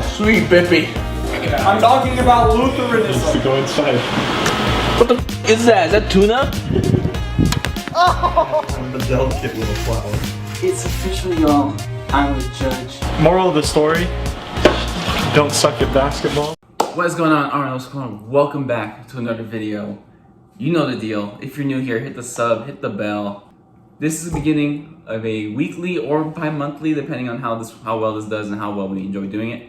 Sweet Bippy. I'm talking about Lutheranism. To go inside. What the f is that? Is that tuna? I'm the delicate little flower. It's official, y'all. I'm the judge. Moral of the story: don't suck at basketball. What is going on? Alright, what's going on? Welcome back to another video. You know the deal. If you're new here, hit the sub, hit the bell. This is the beginning of a weekly or bi-monthly, depending on how well this does and how well we enjoy doing it,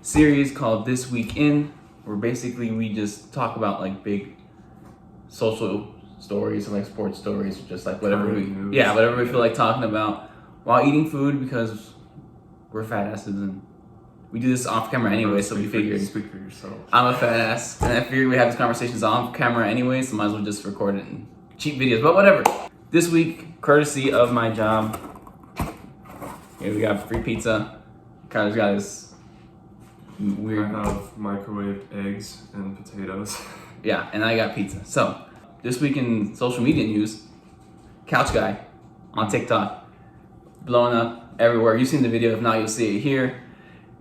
series called This Week In, where basically we just talk about like big social stories, like sports stories, just like whatever whatever we feel like talking about while eating food, because we're fat asses and we do this off camera anyway, so we figured. Speak for yourself. I'm a fat ass, and I figured we have these conversations off camera anyway, so might as well just record it and cheap videos, but whatever. This week, courtesy of my job, here we got free pizza. Kyler's got his weird. I have microwaved eggs and potatoes. Yeah, and I got pizza. So, this week in social media news, Couch Guy on TikTok, blowing up everywhere. You've seen the video, if not, you'll see it here.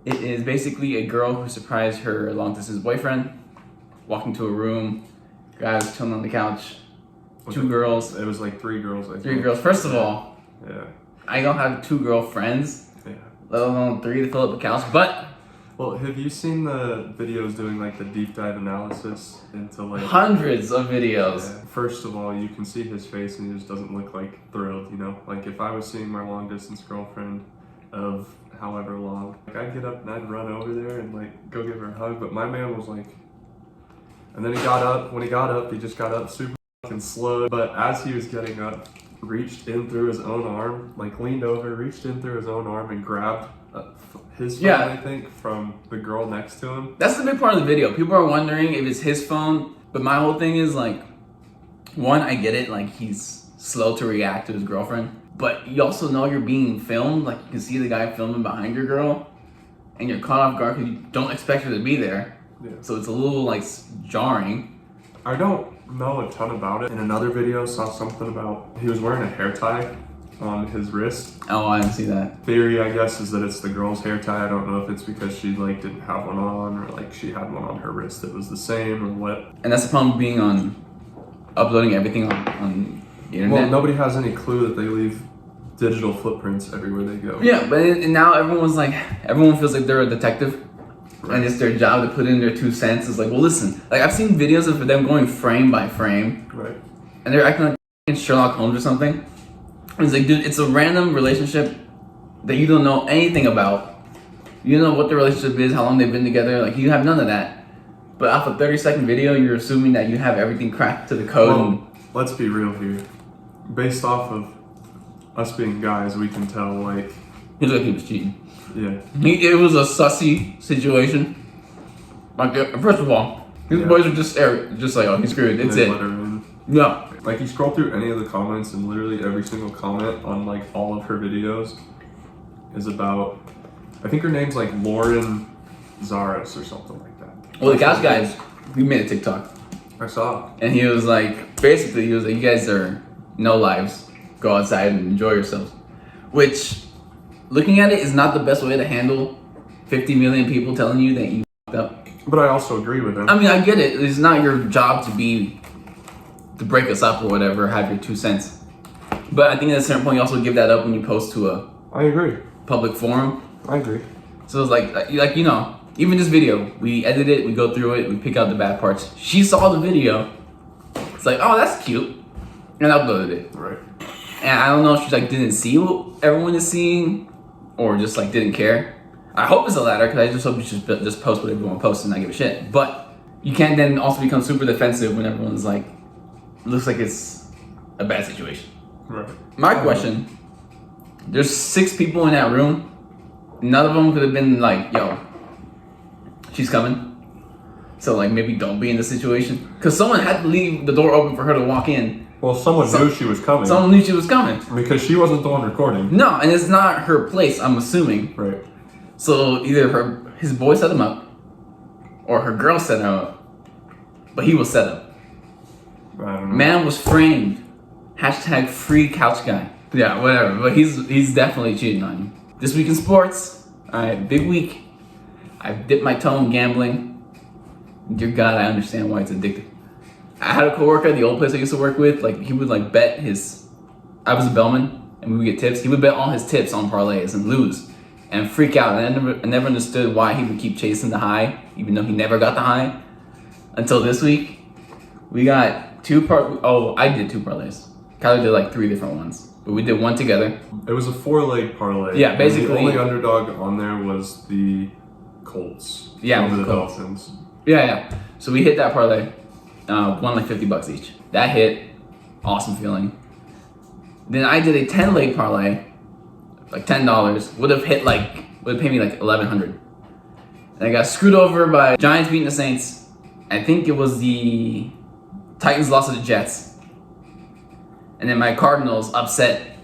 It is basically a girl who surprised her long-distance boyfriend, walked into a room, guy was chilling on the couch, two girls. It was like three girls, I think. Three girls. First of all, Yeah. I don't have two girlfriends, Yeah. let alone three to fill up a couch, but Well, have you seen the videos doing like the deep dive analysis into like hundreds of videos. Yeah. First of all, you can see his face and he just doesn't look like thrilled, you know? Like if I was seeing my long distance girlfriend of however long, like I'd get up and I'd run over there and like go give her a hug, but my man was like, and then he got up, when he got up, he just got up super fucking slow, but as he was getting up, reached in through his own arm, like leaned over, reached in through his own arm and grabbed his phone, Yeah. I think, from the girl next to him. That's the big part of the video. People are wondering if it's his phone, but my whole thing is like, one, I get it, like he's slow to react to his girlfriend, but you also know you're being filmed, like you can see the guy filming behind your girl, and you're caught off guard because you don't expect her to be there. Yeah. So it's a little like jarring. I don't know a ton about it. In another video, saw something about he was wearing a hair tie on his wrist. Oh, I didn't see that. Theory, I guess, is that it's the girl's hair tie. I don't know if it's because she like didn't have one on, or like she had one on her wrist that was the same, or what. And that's the problem being on uploading everything on the internet. Well, nobody has any clue that they leave digital footprints everywhere they go. Yeah, but and now everyone feels like they're a detective. Right. And it's their job to put in their 2 cents. It's like, well, listen, like I've seen videos of them going frame by frame, Right. and they're acting like Sherlock Holmes or something. And it's like, dude, it's a random relationship that you don't know anything about. You don't know what the relationship is, how long they've been together. Like you have none of that. But off a 30-second video, you're assuming that you have everything cracked to the code. Well, let's be real here. Based off of us being guys, we can tell like, He looked like he was cheating. yeah. It was a sussy situation. Like, first of all, these Yeah. boys are just like, oh, he's screwed. It's They it. let her in. Yeah. Like you scroll through any of the comments, and literally every single comment on like all of her videos is about, I think her name's like Lauren Zaris or something like that. Well, the couch guys, we made a TikTok, I saw. and he was like, basically, he was like, you guys are no lives. Go outside and enjoy yourselves. Which, looking at it, is not the best way to handle 50 million people telling you that you fucked up. But I also agree with him. I mean, I get it. It's not your job to break us up or whatever, have your 2 cents. But I think at a certain point, you also give that up when you post to a I agree. public forum. I agree. So it's like you know, even this video, we edit it, we go through it, we pick out the bad parts. She saw the video. It's like, oh, that's cute, and uploaded it. Right. And I don't know if she like didn't see what everyone is seeing, or just like didn't care. I hope it's the latter, because I just hope you should just post what everyone posts and not give a shit. But you can't then also become super defensive when everyone's like, looks like it's a bad situation. Right. My question, there's 6 people in that room. None of them could have been like, yo, she's coming. So like maybe don't be in the situation. Because someone had to leave the door open for her to walk in. Well, someone knew she was coming. Someone knew she was coming. Because she wasn't the one recording. No, and it's not her place, I'm assuming. Right. So either his boy set him up, or her girl set him up. But he was set up. I don't know. Man was framed. Hashtag free couch guy. Yeah, whatever. But he's definitely cheating on you. This week in sports. Alright, big week. I've dipped my toe in gambling. Dear God, I understand why it's addictive. I had a coworker at the old place I used to work with. Like, he would like bet his. I was a bellman, and we would get tips. He would bet all his tips on parlays and lose, and freak out. And I never understood why he would keep chasing the high, even though he never got the high. Until this week, we got I did 2 parlays. Kyler did like 3 different ones, but we did one together. It was a 4-leg parlay. Yeah, basically. And the only underdog on there was the Colts. Yeah, over it was the the Colts. Dolphins. Yeah. So we hit that parlay. Won like $50 each. That hit. Awesome feeling. Then I did a 10-leg parlay, like $10. Would have paid me like $1,100. And I got screwed over by Giants beating the Saints. I think it was the Titans lost to the Jets. And then my Cardinals upset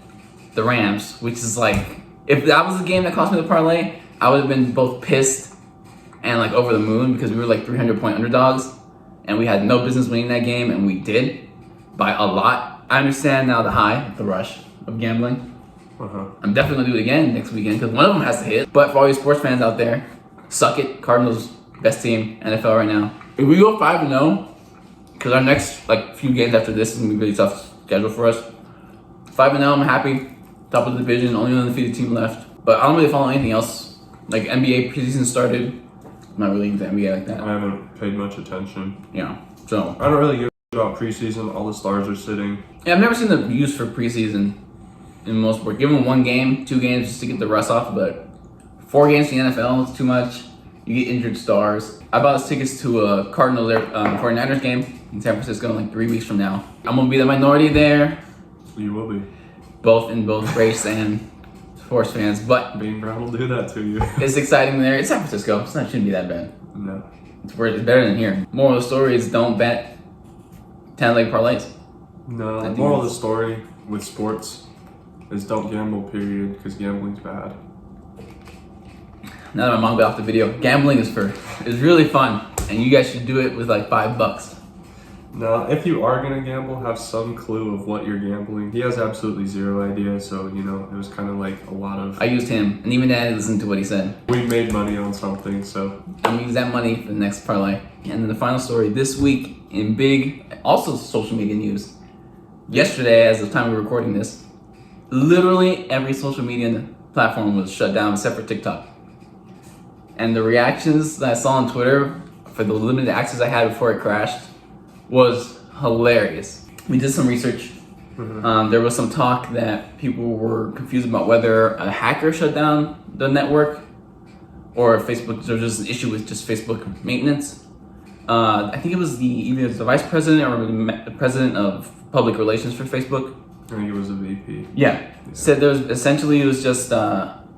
the Rams, which is like, if that was the game that cost me the parlay, I would have been both pissed and like over the moon, because we were like 300-point underdogs and we had no business winning that game, and we did by a lot. I understand now the rush of gambling. I'm definitely gonna do it again next weekend, because one of them has to hit. But for all you sports fans out there, suck it. Cardinals, best team, NFL right now. If we go 5-0, because our next like few games after this is gonna be really tough schedule for us. 5-0, I'm happy. Top of the division, only undefeated team left. But I don't really follow anything else. Like NBA preseason started. I'm not really into NBA like that. I haven't paid much attention. Yeah. So I don't really give about preseason. All the stars are sitting. yeah, I've never seen the use for preseason in most sports. Give them 1 game, 2 games just to get the rust off, but 4 games in the NFL is too much. You get injured stars. I bought us tickets to a Cardinals 49ers game in San Francisco in like 3 weeks from now. I'm gonna be the minority there, You will be. both race and sports fans, but Bean Brown will do that to you. it's exciting there. It's San Francisco, so it shouldn't be that bad. No. It's better than here. Moral of the story is don't bet 10-leg parlays. No. think Moral of the it's- story with sports is don't gamble, period, because gambling's bad. Now that my mom got off the video, gambling is really fun, and you guys should do it with like $5. Now, if you are gonna gamble, have some clue of what you're gambling. He has absolutely zero idea, so you know it was kind of like a lot of. I used him, and even then I listened to what he said. We made money on something, so I'm gonna use that money for the next parlay. And then the final story this week in big, also social media news. Yesterday, as the time we're recording this, literally every social media platform was shut down except for TikTok. And the reactions that I saw on Twitter for the limited access I had before it crashed was hilarious. We did some research. There was some talk that people were confused about whether a hacker shut down the network or if Facebook, there was just an issue with just Facebook maintenance. I think it was either the vice president or the president of public relations for Facebook. I think it was a VP. Yeah. Said there was it was just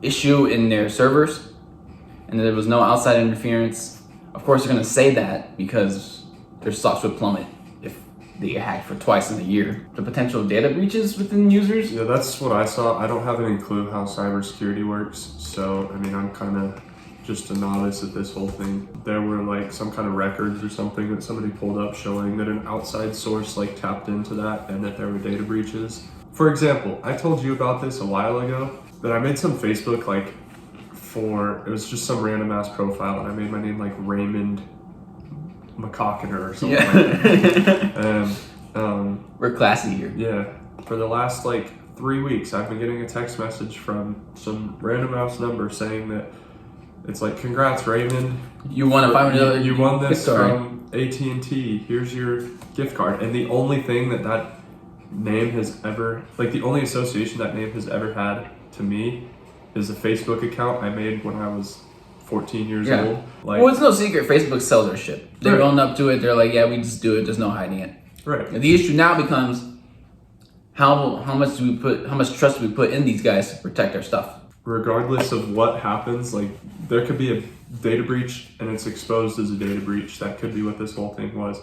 issue in their servers and there was no outside interference. Of course, they're going to say that because their stocks would plummet if they get hacked for twice in a year. The potential data breaches within users. Yeah, that's what I saw. I don't have any clue how cybersecurity works, so I mean, I'm kind of just a novice at this whole thing. There were like some kind of records or something that somebody pulled up showing that an outside source like tapped into that and that there were data breaches. For example, I told you about this a while ago, that I made some Facebook it was just some random ass profile and I made my name like Raymond McCockiner or something like that. And We're classy here. yeah, for the last 3 weeks, I've been getting a text message from some random ass number saying that it's like, congrats Raymond, You won a $500. you won this gift card. from AT&T, here's your gift card. And the only thing that name has ever, the only association that name has ever had to me is a Facebook account I made when I was 14 years Yeah. old. Well, it's no secret. Facebook sells their shit. They Right. own up to it. They're like, yeah, we just do it. There's no hiding it. Right. And the issue now becomes how much trust do we put in these guys to protect our stuff? Regardless of what happens, there could be a data breach and it's exposed as a data breach. That could be what this whole thing was.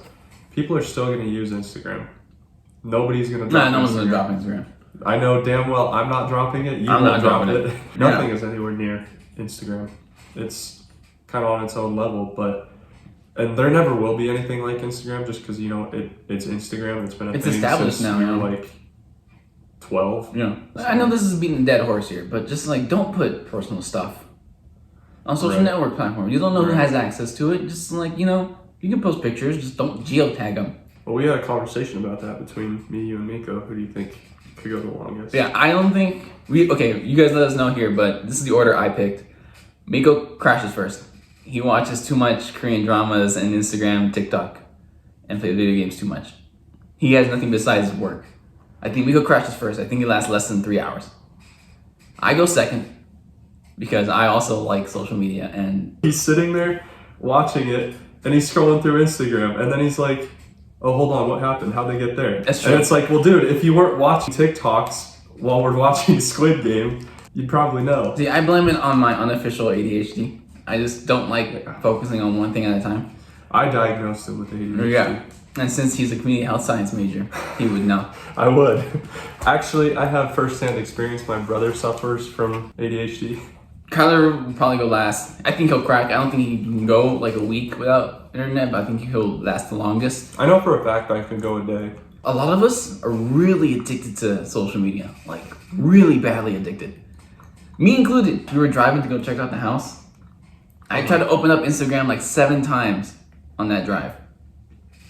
People are still going to use Instagram. Nobody's going to drop No one's Instagram. gonna drop Instagram. I know damn well I'm not dropping it. You I'm won't not drop dropping it. it. Nothing Yeah. is anywhere near Instagram. It's kind of on its own level, and there never will be anything like Instagram just because, it's Instagram. It's been a It's thing established since now, we yeah. were 12. Yeah. I know this is beating a dead horse here, but just don't put personal stuff on social Right. network platforms. You don't know who Right. has access to it. Just like, you know, you can post pictures, just don't geotag them. Well, we had a conversation about that between me, you, and Miko. Who do you think could go the longest? Yeah, I don't think okay, you guys let us know here, but this is the order I picked. Miko crashes first. He watches too much Korean dramas and Instagram, TikTok, and plays video games too much. He has nothing besides work. I think Miko crashes first. I think it lasts less than 3 hours. I go second because I also like social media, and He's sitting there watching it, and he's scrolling through Instagram, and then he's like, "Oh, hold on, what happened? How'd they get there?" That's true. And it's like, well, dude, if you weren't watching TikToks while we're watching Squid Game, you'd probably know. see, I blame it on my unofficial ADHD. I just don't like focusing on one thing at a time. I diagnosed him with ADHD. Yeah. And since he's a community health science major, he would know. I would. Actually, I have firsthand experience. My brother suffers from ADHD. Kyler will probably go last. I think he'll crack. I don't think he can go like a week without internet, but I think he'll last the longest. I know for a fact I can go a day. A lot of us are really addicted to social media, like really badly addicted. Me included. We were driving to go check out the house. I tried to open up Instagram like 7 times on that drive.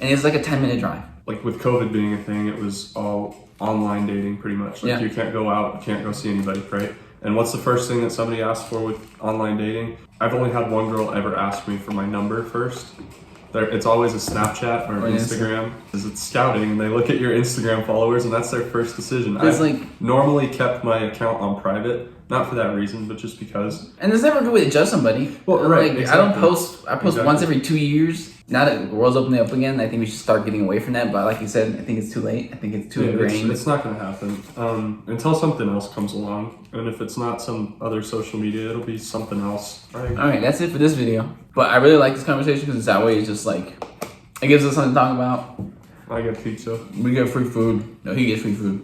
And it's like a 10-minute drive. Like with COVID being a thing, it was all online dating pretty much. Like Yeah. you can't go out, you can't go see anybody, right? And what's the first thing that somebody asks for with online dating? I've only had one girl ever ask me for my number first. It's always a Snapchat or Or an an Instagram. Because it's scouting, and they look at your Instagram followers, and that's their first decision. It's I've like- normally kept my account on private, not for that reason, but just because. And there's never a good way to judge somebody. Well, right, Like, I don't exactly. post. I post Exactly. once every 2 years. Now that the world's opening up again, I think we should start getting away from that. But like you said, I think it's too late. I think it's too Yeah, ingrained. it's not going to happen until something else comes along. And if it's not some other social media, it'll be something else. Right? All right, that's it for this video. But I really like this conversation because it's that way. It's just like it gives us something to talk about. I get pizza. We get free food. No, he gets free food.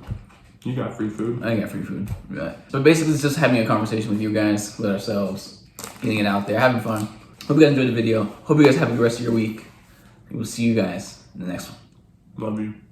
You got free food. I get free food. Yeah. So basically, it's just having a conversation with you guys, with ourselves, getting it out there, having fun. Hope you guys enjoyed the video. Hope you guys have a good rest of your week. And we'll see you guys in the next one. Love you.